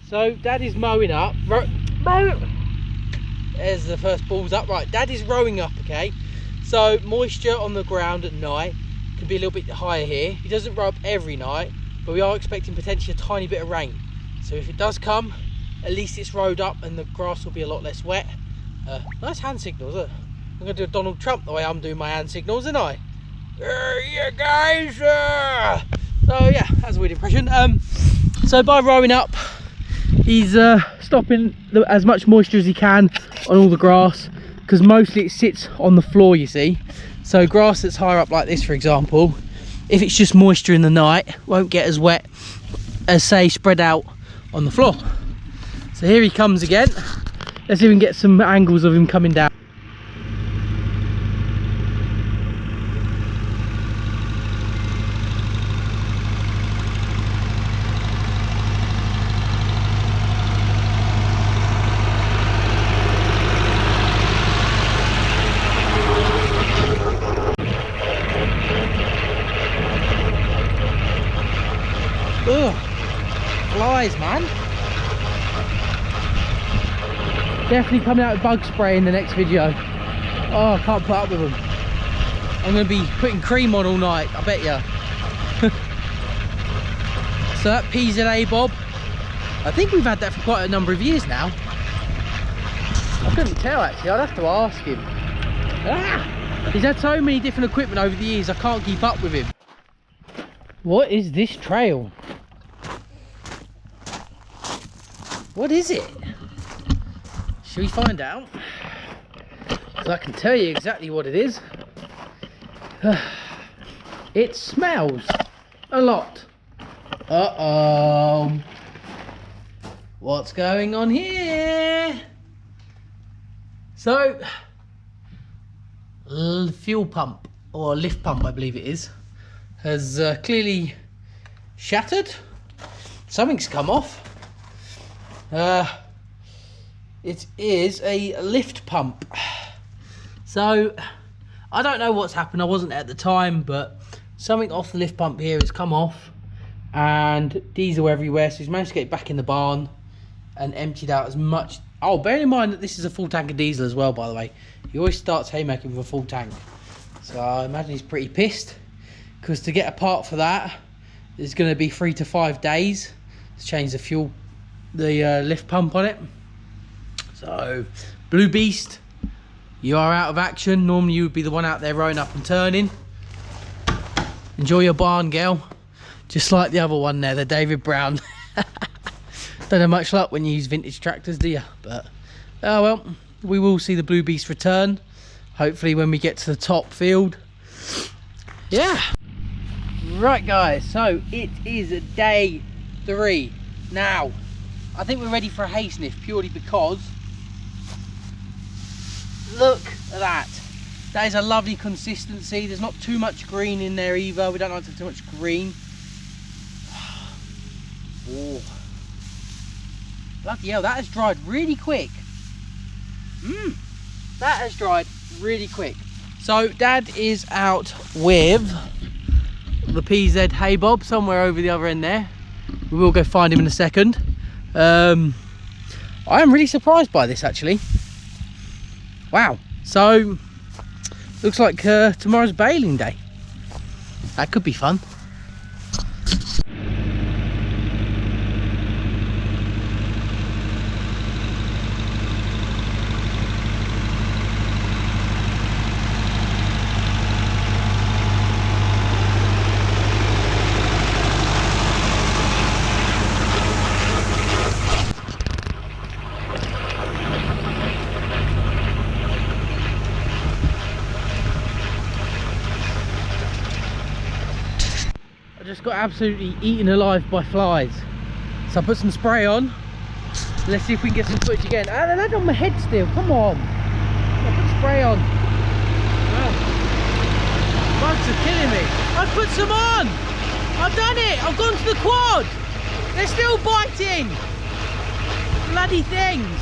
So Dad is mowing up. Mow! There's the first balls up. Right, Dad is rowing up, okay? So moisture on the ground at night can be a little bit higher here. He doesn't row up every night, but we are expecting potentially a tiny bit of rain. So if it does come, at least it's rowed up and the grass will be a lot less wet. Nice hand signals. I'm going to do a Donald Trump the way I'm doing my hand signals, isn't I? Yeah, guys! So yeah, that's a weird impression. So by rowing up, he's stopping as much moisture as he can on all the grass, because mostly it sits on the floor, you see. So grass that's higher up like this, for example, if it's just moisture in the night, won't get as wet as, say, spread out on the floor. So here he comes again. Let's see if we can get some angles of him coming down. Ugh, flies, man. Definitely coming out with bug spray in the next video. Oh, I can't put up with them. I'm going to be putting cream on all night, I bet ya. So that PZA bob, I think we've had that for quite a number of years now. I couldn't tell actually, I'd have to ask him. Ah! He's had so many different equipment over the years, I can't keep up with him. What is this trail? What is it? Shall we find out? Because I can tell you exactly what it is. It smells a lot. Uh-oh. What's going on here? So, fuel pump, or lift pump I believe it is, has clearly shattered. Something's come off. It is a lift pump. So I don't know what's happened, I wasn't at the time, but something off the lift pump here has come off and diesel everywhere. So he's managed to get it back in the barn and emptied out as much. Oh, bear in mind that this is a full tank of diesel as well, by the way. He always starts haymaking with a full tank, so I imagine he's pretty pissed, because to get a part for that is going to be 3 to 5 days to change the fuel, the lift pump on it. So Blue Beast, you are out of action. Normally you would be the one out there rowing up and turning. Enjoy your barn, girl. Just like the other one there, the David Brown. Don't have much luck when you use vintage tractors, do you? But oh well, we will see the Blue Beast return, hopefully when we get to the top field. Yeah. Right guys, so it is day 3 now. I think we're ready for a hay sniff, purely because look at that. That is a lovely consistency. There's not too much green in there either. We don't like to have too much green. Oh, bloody hell, that has dried really quick. That has dried really quick. So Dad is out with the PZ hay bob somewhere over the other end there. We will go find him in a second. I am really surprised by this actually. Wow. So looks like tomorrow's baling day. That could be fun. Just got absolutely eaten alive by flies, so I put some spray on. Let's see if we can get some footage again. Ah, they're not on my head still, come on. I put spray on. Wow. Bugs are killing me. I put some on. I've done it. I've gone to the quad. They're still biting. Bloody things.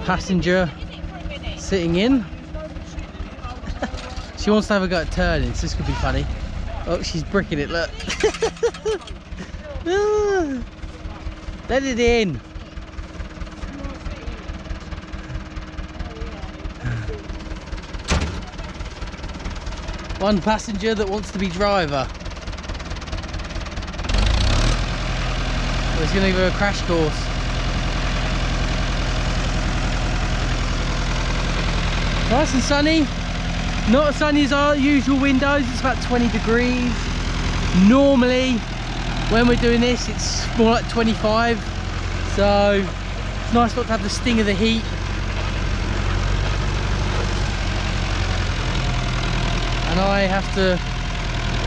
passenger sitting in. She wants to have a go at turning, so this could be funny. Oh, she's bricking it, look. Let it in. One passenger that wants to be driver. It's going to give her a crash course. Nice and sunny. Not as sunny as our usual windows. It's about 20 degrees. Normally, when we're doing this, it's more like 25. So it's nice not to have the sting of the heat. And I have to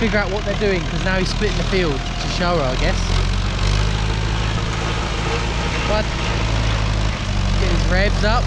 figure out what they're doing because now he's splitting the field to show her, I guess. But get his revs up.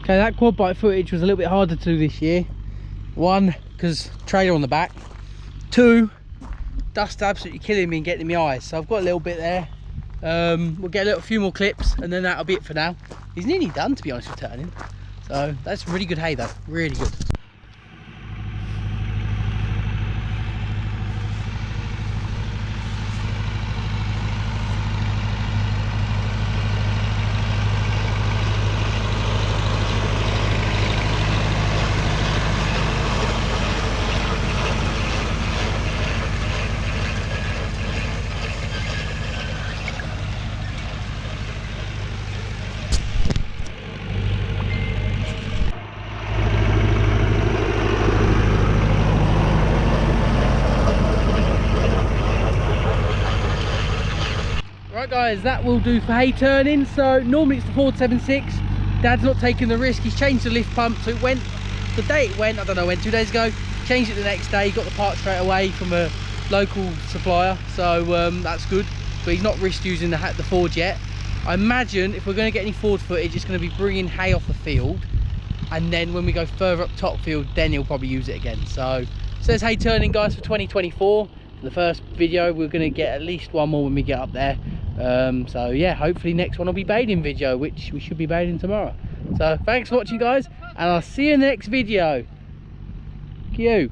Okay, that quad bike footage was a little bit harder to do this year. One, because trailer on the back. Two, dust absolutely killing me and getting in my eyes. So I've got a little bit there. We'll get a few more clips and then that'll be it for now. He's nearly done, to be honest with turning. So that's really good hay though, really good. Right guys, that will do for hay turning. So normally it's the Ford 76. Dad's not taking the risk. He's changed the lift pump, so it went the day it went, I don't know when, 2 days ago. Changed it the next day, got the part straight away from a local supplier, so that's good. But he's not risked using the Ford yet. I imagine if we're going to get any Ford footage, it's going to be bringing hay off the field, and then when we go further up top field, then he'll probably use it again. So says hay turning guys for 2024. The first video, we're going to get at least one more when we get up there. So yeah, hopefully next one will be bathing video, which we should be bathing tomorrow. So thanks for watching guys, and I'll see you in the next video. Thank you.